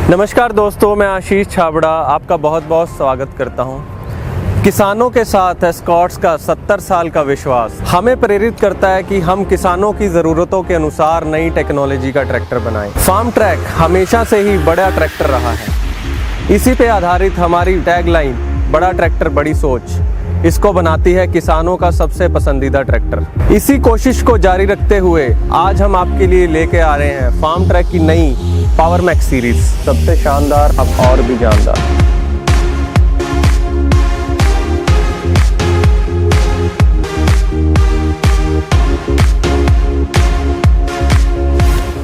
नमस्कार दोस्तों, मैं आशीष छाबड़ा आपका बहुत बहुत स्वागत करता हूं। किसानों के साथ एस्कॉर्ट्स का 70 साल का विश्वास हमें प्रेरित करता है कि हम किसानों की ज़रूरतों के अनुसार नई टेक्नोलॉजी का ट्रैक्टर बनाएं। फार्म ट्रैक हमेशा से ही बड़ा ट्रैक्टर रहा है। इसी पे आधारित हमारी टैगलाइन बड़ा ट्रैक्टर बड़ी सोच इसको बनाती है किसानों का सबसे पसंदीदा ट्रैक्टर। इसी कोशिश को जारी रखते हुए आज हम आपके लिए लेके आ रहे हैं फार्म ट्रैक की नई पावर मैक्स सीरीज, सबसे शानदार अब और भी जानदार।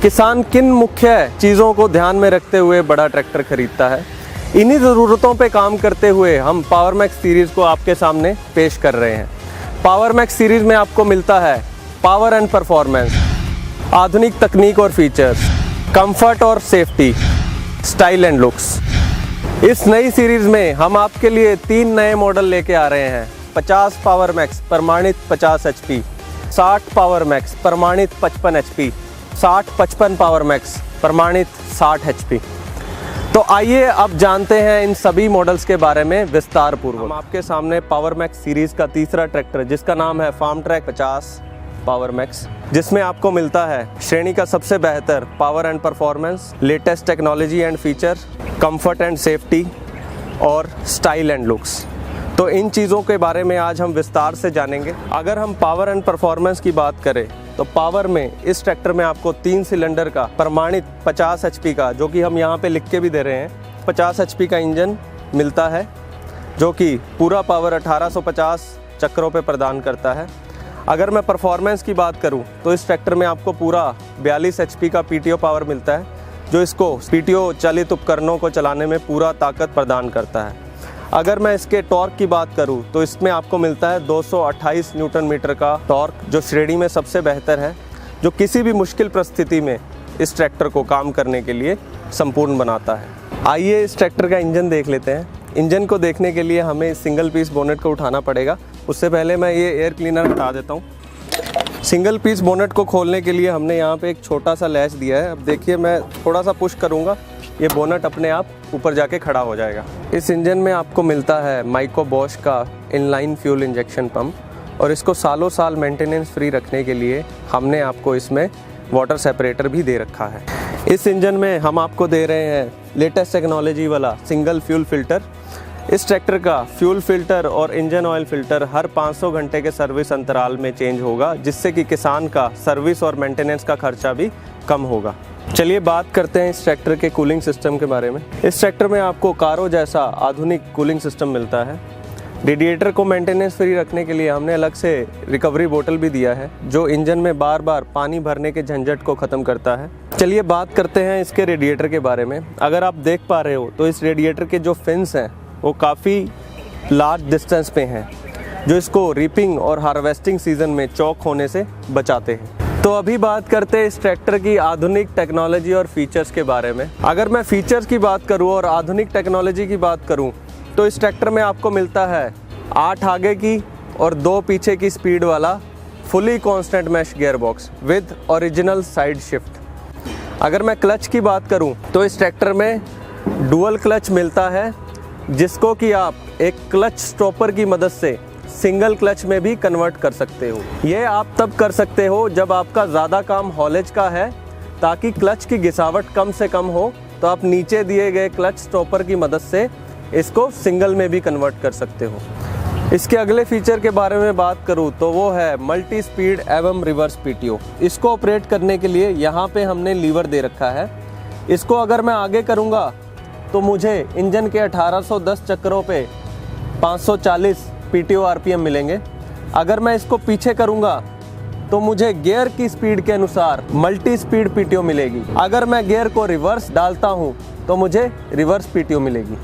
किसान किन मुख्य चीज़ों को ध्यान में रखते हुए बड़ा ट्रैक्टर खरीदता है, इन्हीं ज़रूरतों पे काम करते हुए हम पावर मैक्स सीरीज़ को आपके सामने पेश कर रहे हैं। पावर मैक्स सीरीज़ में आपको मिलता है पावर एंड परफॉर्मेंस, आधुनिक तकनीक और फीचर्स, कंफर्ट और सेफ्टी, स्टाइल एंड लुक्स। इस नई सीरीज़ में हम आपके लिए 3 नए मॉडल लेके आ रहे हैं। 50 पावर मैक्स प्रमाणित 50 HP, 60 पावर मैक्स प्रमाणित 55 HP, 60-55 पावर मैक्स प्रमाणित 60 HP। तो आइए अब जानते हैं इन सभी मॉडल्स के बारे में विस्तार पूर्वक। हम आपके सामने पावर मैक्स सीरीज़ का तीसरा ट्रैक्टर जिसका नाम है फार्म ट्रैक 50 पावर मैक्स, जिसमें आपको मिलता है श्रेणी का सबसे बेहतर power and performance, latest technology and feature, comfort and safety और स्टाइल एंड लुक्स। तो इन चीज़ों के बारे में आज हम विस्तार से जानेंगे। अगर हम पावर एंड परफॉर्मेंस की बात करें तो पावर में इस ट्रैक्टर में आपको 3 सिलेंडर का प्रमाणित 50 HP का, जो कि हम यहाँ पे लिख के भी दे रहे हैं, 50 HP का इंजन मिलता है, जो कि पूरा पावर 1850 चक्रों पे प्रदान करता है। अगर मैं परफॉर्मेंस की बात करूं तो इस ट्रैक्टर में आपको पूरा 42 HP का PTO पावर मिलता है, जो इसको PTO चालित उपकरणों को चलाने में पूरा ताकत प्रदान करता है। अगर मैं इसके टॉर्क की बात करूं तो इसमें आपको मिलता है 228 न्यूटन मीटर का टॉर्क, जो श्रेणी में सबसे बेहतर है, जो किसी भी मुश्किल परिस्थिति में इस ट्रैक्टर को काम करने के लिए संपूर्ण बनाता है। आइए इस ट्रैक्टर का इंजन देख लेते हैं। इंजन को देखने के लिए हमें सिंगल पीस बोनेट को उठाना पड़ेगा। उससे पहले मैं ये एयर क्लीनर हटा देता हूँ। सिंगल पीस बोनेट को खोलने के लिए हमने यहाँ पे एक छोटा सा लैच दिया है। अब देखिए, मैं थोड़ा सा पुश करूँगा, ये बोनेट अपने आप ऊपर जाके खड़ा हो जाएगा। इस इंजन में आपको मिलता है माइको बॉश का इनलाइन फ्यूल इंजेक्शन पंप, और इसको सालों साल मेंटेनेंस फ्री रखने के लिए हमने आपको इसमें वाटर सेपरेटर भी दे रखा है। इस इंजन में हम आपको दे रहे हैं लेटेस्ट टेक्नोलॉजी वाला सिंगल फ्यूल फिल्टर। इस ट्रैक्टर का फ्यूल फिल्टर और इंजन ऑयल फिल्टर हर 500 घंटे के सर्विस अंतराल में चेंज होगा, जिससे कि किसान का सर्विस और मेंटेनेंस का खर्चा भी कम होगा। चलिए बात करते हैं इस ट्रैक्टर के कूलिंग सिस्टम के बारे में। इस ट्रैक्टर में आपको कारो जैसा आधुनिक कूलिंग सिस्टम मिलता है। रेडिएटर को मेंटेनेंस फ्री रखने के लिए हमने अलग से रिकवरी बोतल भी दिया है, जो इंजन में बार बार पानी भरने के झंझट को ख़त्म करता है। चलिए बात करते हैं इसके रेडिएटर के बारे में। अगर आप देख पा रहे हो तो इस रेडिएटर के जो फिन्स हैं वो काफ़ी लार्ज डिस्टेंस पे हैं, जो इसको रीपिंग और हार्वेस्टिंग सीज़न में चौक होने से बचाते हैं। तो अभी बात करते हैं इस ट्रैक्टर की आधुनिक टेक्नोलॉजी और फीचर्स के बारे में। अगर मैं फीचर्स की बात करूं और आधुनिक टेक्नोलॉजी की बात करूं तो इस ट्रैक्टर में आपको मिलता है 8 आगे की और 2 पीछे की स्पीड वाला fully constant mesh gear box with original side shift. अगर मैं क्लच की बात करूं तो इस ट्रैक्टर में डुअल क्लच मिलता है, जिसको कि आप एक क्लच स्टॉपर की मदद से सिंगल क्लच में भी कन्वर्ट कर सकते हो। ये आप तब कर सकते हो जब आपका ज़्यादा काम हॉलेज का है, ताकि क्लच की घिसावट कम से कम हो, तो आप नीचे दिए गए क्लच स्टॉपर की मदद से इसको सिंगल में भी कन्वर्ट कर सकते हो। इसके अगले फीचर के बारे में बात करूँ तो वो है मल्टी स्पीड एवं रिवर्स PTO। इसको ऑपरेट करने के लिए यहाँ पे हमने लीवर दे रखा है। इसको अगर मैं आगे करूँगा तो मुझे इंजन के 1810 चक्रों पे 540 PTO RPM मिलेंगे। अगर मैं इसको पीछे करूँगा तो मुझे गियर की स्पीड के अनुसार मल्टी स्पीड PTO मिलेगी। अगर मैं गियर को रिवर्स डालता हूँ तो मुझे रिवर्स PTO मिलेगी।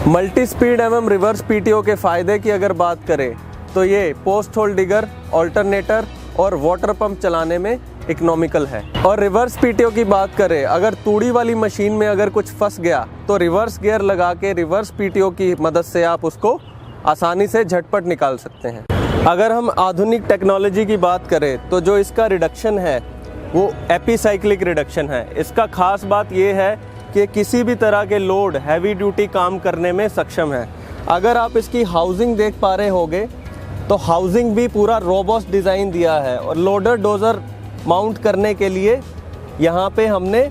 मल्टी स्पीड एवं रिवर्स PTO के फ़ायदे की अगर बात करें तो ये पोस्ट होल डिगर, ऑल्टरनेटर और वाटर पंप चलाने में इकोनॉमिकल है। और रिवर्स PTO की बात करें, अगर तूड़ी वाली मशीन में अगर कुछ फंस गया तो रिवर्स गियर लगा के रिवर्स PTO की मदद से आप उसको आसानी से झटपट निकाल सकते हैं। अगर हम आधुनिक टेक्नोलॉजी की बात करें तो जो इसका रिडक्शन है वो एपिसाइक्लिक रिडक्शन है। इसका खास बात ये है कि किसी भी तरह के लोड हैवी ड्यूटी काम करने में सक्षम है। अगर आप इसकी हाउसिंग देख पा रहे होगे तो हाउसिंग भी पूरा रोबस्ट डिज़ाइन दिया है और लोडर डोज़र माउंट करने के लिए यहाँ पे हमने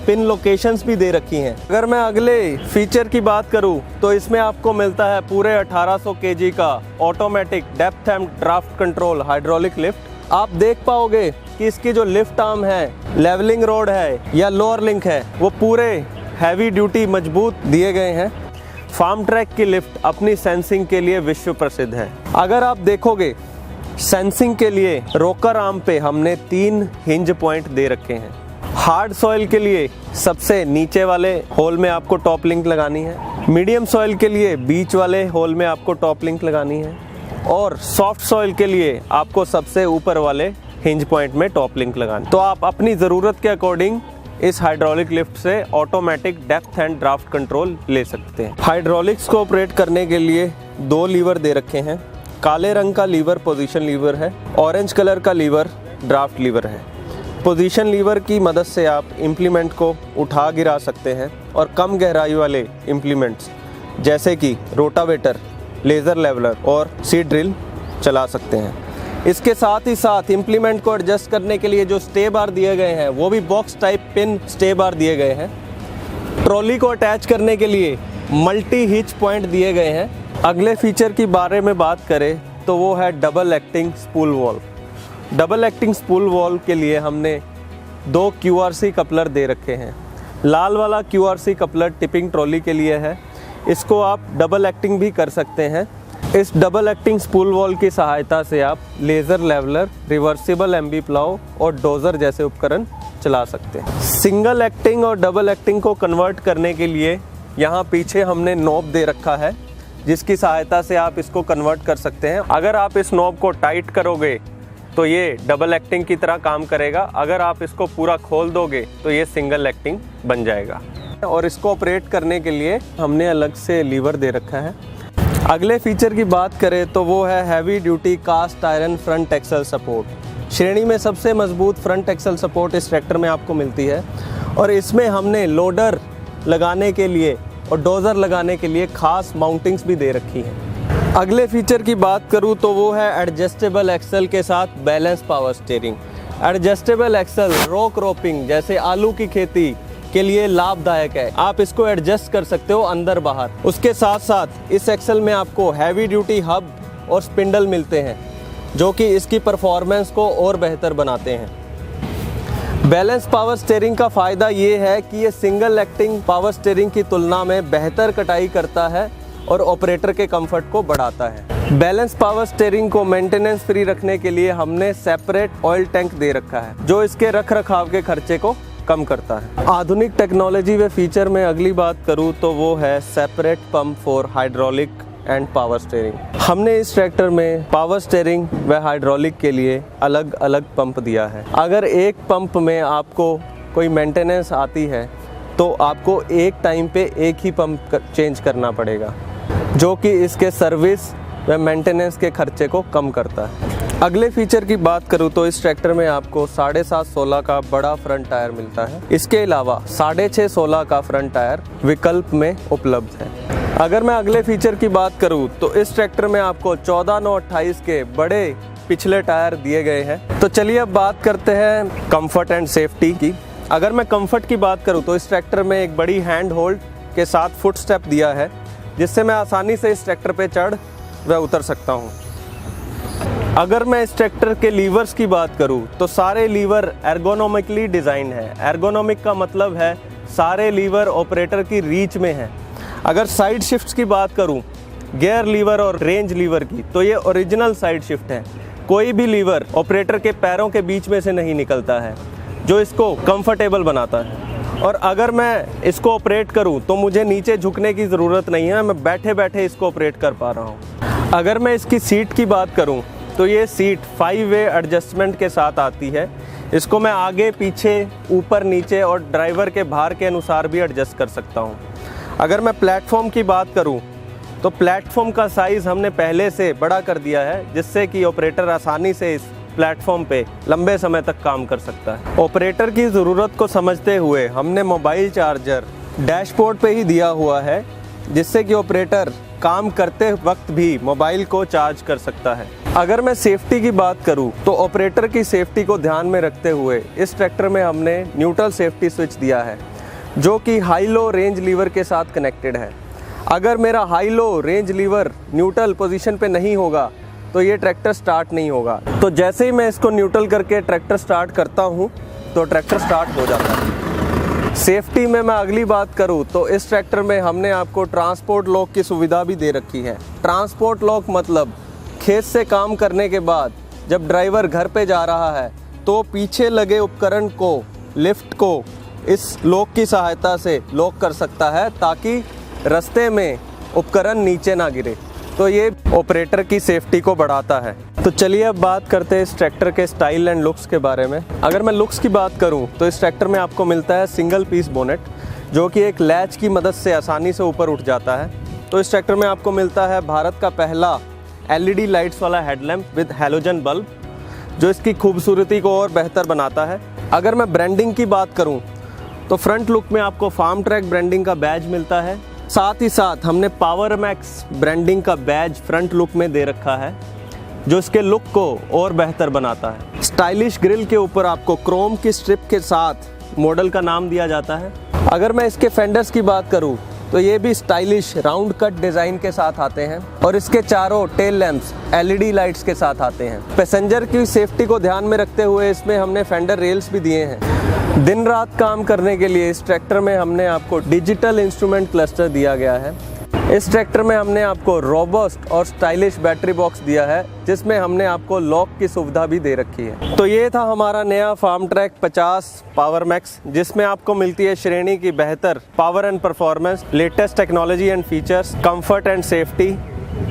पिन लोकेशंस भी दे रखी हैं। अगर मैं अगले फीचर की बात करूँ तो इसमें आपको मिलता है पूरे 1800 kg का automatic depth and draft control hydraulic lift. आप देख पाओगे कि इसकी जो लिफ्ट आर्म है, लेवलिंग रोड है या लोअर लिंक है, वो पूरे हैवी ड्यूटी मजबूत दिए गए हैं। फार्म ट्रैक की लिफ्ट अपनी सेंसिंग के लिए विश्व प्रसिद्ध है। अगर आप देखोगे सेंसिंग के लिए रोकर आर्म पे हमने 3 हिंज पॉइंट दे रखे हैं। हार्ड सॉइल के लिए सबसे नीचे वाले होल में आपको टॉप लिंक लगानी है, मीडियम सॉइल के लिए बीच वाले होल में आपको टॉप लिंक लगानी है और सॉफ्ट सॉइल के लिए आपको सबसे ऊपर वाले हिंज पॉइंट में टॉप लिंक लगानी। तो आप अपनी ज़रूरत के अकॉर्डिंग इस हाइड्रोलिक लिफ्ट से automatic depth and draft control ले सकते हैं। हाइड्रोलिक्स को ऑपरेट करने के लिए 2 लीवर दे रखे हैं। काले रंग का लीवर पोजीशन लीवर है, ऑरेंज कलर का लीवर ड्राफ्ट लीवर है। पोजीशन लीवर की मदद से आप इम्प्लीमेंट को उठा गिरा सकते हैं और कम गहराई वाले इम्प्लीमेंट्स जैसे कि रोटावेटर, लेज़र लेवलर और सीड ड्रिल चला सकते हैं। इसके साथ ही साथ इम्प्लीमेंट को एडजस्ट करने के लिए जो स्टे बार दिए गए हैं वो भी बॉक्स टाइप पिन स्टे बार दिए गए हैं। ट्रॉली को अटैच करने के लिए मल्टी हिच पॉइंट दिए गए हैं। अगले फीचर की बारे में बात करें तो वो है double acting spool wall. Double acting spool wall के लिए हमने 2 QRC कपलर दे रखे हैं। लाल वाला QRC कपलर टिपिंग ट्रॉली के लिए है, इसको आप डबल एक्टिंग भी कर सकते हैं। इस डबल एक्टिंग स्पूल वॉल की सहायता से आप laser leveller, reversible Aamby plough और डोज़र जैसे उपकरण चला सकते हैं। सिंगल एक्टिंग और डबल एक्टिंग को कन्वर्ट करने के लिए यहाँ पीछे हमने नॉब दे रखा है, जिसकी सहायता से आप इसको कन्वर्ट कर सकते हैं। अगर आप इस नॉब को टाइट करोगे तो ये डबल एक्टिंग की तरह काम करेगा, अगर आप इसको पूरा खोल दोगे तो ये सिंगल एक्टिंग बन जाएगा। और इसको ऑपरेट करने के लिए हमने अलग से लीवर दे रखा है। अगले फीचर की बात करें तो वो है heavy duty cast iron front axle support. श्रेणी में सबसे मजबूत फ्रंट एक्सल सपोर्ट इस ट्रैक्टर में आपको मिलती है और इसमें हमने लोडर लगाने के लिए और डोज़र लगाने के लिए खास माउंटिंग्स भी दे रखी हैं। अगले फीचर की बात करूं तो वो है एडजस्टेबल एक्सल के साथ balance power steering. Adjustable axle row cropping जैसे आलू की खेती के लिए लाभदायक है। आप इसको एडजस्ट कर सकते हो अंदर बाहर। उसके साथ साथ इस एक्सल में आपको हैवी ड्यूटी हब और स्पिंडल मिलते हैं जो कि इसकी परफॉर्मेंस को और बेहतर बनाते हैं। बैलेंस पावर स्टीयरिंग का फ़ायदा ये है कि ये सिंगल एक्टिंग पावर स्टीयरिंग की तुलना में बेहतर कटाई करता है और ऑपरेटर के कंफर्ट को बढ़ाता है। बैलेंस पावर स्टीयरिंग को मेंटेनेंस फ्री रखने के लिए हमने सेपरेट ऑयल टैंक दे रखा है जो इसके रख रखाव के खर्चे को कम करता है। आधुनिक टेक्नोलॉजी व फीचर में अगली बात करूं तो वो है separate pump for hydraulic and power steering. हमने इस ट्रैक्टर में पावर स्टीयरिंग व हाइड्रोलिक के लिए अलग अलग पंप दिया है। अगर एक पंप में आपको कोई मेंटेनेंस आती है तो आपको एक टाइम पे एक ही पंप चेंज करना पड़ेगा, जो कि इसके सर्विस व मेंटेनेंस के खर्चे को कम करता है। अगले फीचर की बात करूं तो इस ट्रैक्टर में आपको 7.5-16 का बड़ा फ्रंट टायर मिलता है। इसके अलावा 6.5-16 का फ्रंट टायर विकल्प में उपलब्ध है। अगर मैं अगले फीचर की बात करूं तो इस ट्रैक्टर में आपको 14/9/28 के बड़े पिछले टायर दिए गए हैं। तो चलिए अब बात करते हैं कंफर्ट एंड सेफ्टी की। अगर मैं कंफर्ट की बात करूं तो इस ट्रैक्टर में एक बड़ी हैंड होल्ड के साथ फुट स्टेप दिया है, जिससे मैं आसानी से इस ट्रैक्टर पे चढ़ व उतर सकता हूं। अगर मैं इस ट्रैक्टर के लीवर्स की बात करूं तो सारे लीवर एर्गोनॉमिकली डिज़ाइन है। एर्गोनॉमिक का मतलब है सारे लीवर ऑपरेटर की रीच में है। अगर साइड शिफ्ट्स की बात करूं, गियर लीवर और रेंज लीवर की, तो ये ओरिजिनल साइड शिफ्ट है। कोई भी लीवर ऑपरेटर के पैरों के बीच में से नहीं निकलता है, जो इसको कंफर्टेबल बनाता है। और अगर मैं इसको ऑपरेट करूं तो मुझे नीचे झुकने की ज़रूरत नहीं है, मैं बैठे बैठे इसको ऑपरेट कर पा रहा हूं। अगर मैं इसकी सीट की बात करूं तो ये सीट 5-वे एडजस्टमेंट के साथ आती है। इसको मैं आगे पीछे ऊपर नीचे और ड्राइवर के भार के अनुसार भी एडजस्ट कर सकता हूँ। अगर मैं प्लेटफॉर्म की बात करूँ तो प्लेटफॉर्म का साइज़ हमने पहले से बड़ा कर दिया है, जिससे कि ऑपरेटर आसानी से इस प्लेटफॉर्म पे लंबे समय तक काम कर सकता है। ऑपरेटर की ज़रूरत को समझते हुए हमने मोबाइल चार्जर डैशबोर्ड पे ही दिया हुआ है, जिससे कि ऑपरेटर काम करते वक्त भी मोबाइल को चार्ज कर सकता है। अगर मैं सेफ्टी की बात करूं तो ऑपरेटर की सेफ्टी को ध्यान में रखते हुए इस ट्रैक्टर में हमने न्यूट्रल सेफ्टी स्विच दिया है, जो कि हाई लो रेंज लीवर के साथ कनेक्टेड है। अगर मेरा high low range lever neutral position पे नहीं होगा तो ये ट्रैक्टर स्टार्ट नहीं होगा। तो जैसे ही मैं इसको न्यूट्रल करके ट्रैक्टर स्टार्ट करता हूँ तो ट्रैक्टर स्टार्ट हो जाता है। सेफ्टी में मैं अगली बात करूं तो इस ट्रैक्टर में हमने आपको ट्रांसपोर्ट लॉक की सुविधा भी दे रखी है। ट्रांसपोर्ट लॉक मतलब खेत से काम करने के बाद जब ड्राइवर घर पे जा रहा है तो पीछे लगे उपकरण को, लिफ्ट को इस लॉक की सहायता से लॉक कर सकता है, ताकि रास्ते में उपकरण नीचे ना गिरे। तो ये ऑपरेटर की सेफ्टी को बढ़ाता है। तो चलिए अब बात करते हैं इस ट्रैक्टर के स्टाइल एंड लुक्स के बारे में। अगर मैं लुक्स की बात करूं तो इस ट्रैक्टर में आपको मिलता है सिंगल पीस बोनेट, जो कि एक लैच की मदद से आसानी से ऊपर उठ जाता है। तो इस ट्रैक्टर में आपको मिलता है भारत का पहला LED लाइट्स वाला हेडलैम्प विद हैलोजन बल्ब, जो इसकी खूबसूरती को और बेहतर बनाता है। अगर मैं ब्रांडिंग की बात करूँ तो फ्रंट लुक में आपको फार्म ट्रैक ब्रांडिंग का बैज मिलता है। साथ ही साथ हमने पावर मैक्स ब्रांडिंग का बैज फ्रंट लुक में दे रखा है, जो इसके लुक को और बेहतर बनाता है। स्टाइलिश ग्रिल के ऊपर आपको क्रोम की स्ट्रिप के साथ मॉडल का नाम दिया जाता है। अगर मैं इसके फेंडर्स की बात करूं तो ये भी स्टाइलिश राउंड कट डिज़ाइन के साथ आते हैं और इसके चारों टेल लैंप्स LED लाइट्स के साथ आते हैं। पैसेंजर की सेफ्टी को ध्यान में रखते हुए इसमें हमने फेंडर रेल्स भी दिए हैं। दिन रात काम करने के लिए इस ट्रैक्टर में हमने आपको डिजिटल इंस्ट्रूमेंट क्लस्टर दिया गया है। इस ट्रैक्टर में हमने आपको रोबस्ट और स्टाइलिश बैटरी बॉक्स दिया है, जिसमें हमने आपको लॉक की सुविधा भी दे रखी है। तो ये था हमारा नया फार्म ट्रैक 50 पावर मैक्स, जिसमें आपको मिलती है श्रेणी की बेहतर power and performance, latest technology and features, comfort and safety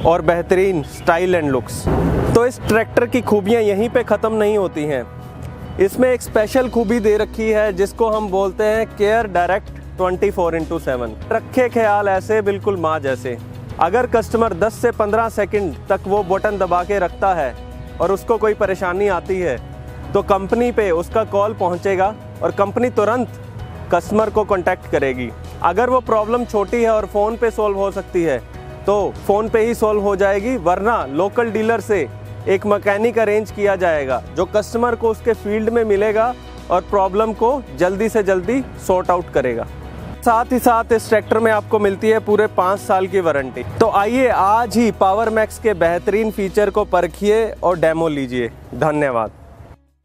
और बेहतरीन स्टाइल एंड लुक्स। तो इस ट्रैक्टर की खूबियाँ यहीं पर ख़त्म नहीं होती हैं। इसमें एक स्पेशल खूबी दे रखी है, जिसको हम बोलते हैं केयर डायरेक्ट 24/7। रखे ख्याल ऐसे बिल्कुल माँ जैसे। अगर कस्टमर 10 से 15 सेकंड तक वो बटन दबा के रखता है और उसको कोई परेशानी आती है तो कंपनी पे उसका कॉल पहुंचेगा और कंपनी तुरंत कस्टमर को कांटेक्ट करेगी। अगर वो प्रॉब्लम छोटी है और फ़ोन पे सॉल्व हो सकती है तो फ़ोन पे ही सॉल्व हो जाएगी, वरना लोकल डीलर से एक मैकेनिक अरेंज किया जाएगा, जो कस्टमर को उसके फील्ड में मिलेगा और प्रॉब्लम को जल्दी से जल्दी सॉर्ट आउट करेगा। साथ ही साथ इस ट्रैक्टर में आपको मिलती है पूरे 5 साल की वारंटी। तो आइए आज ही पावर मैक्स के बेहतरीन फीचर को परखिए और डेमो लीजिए। धन्यवाद।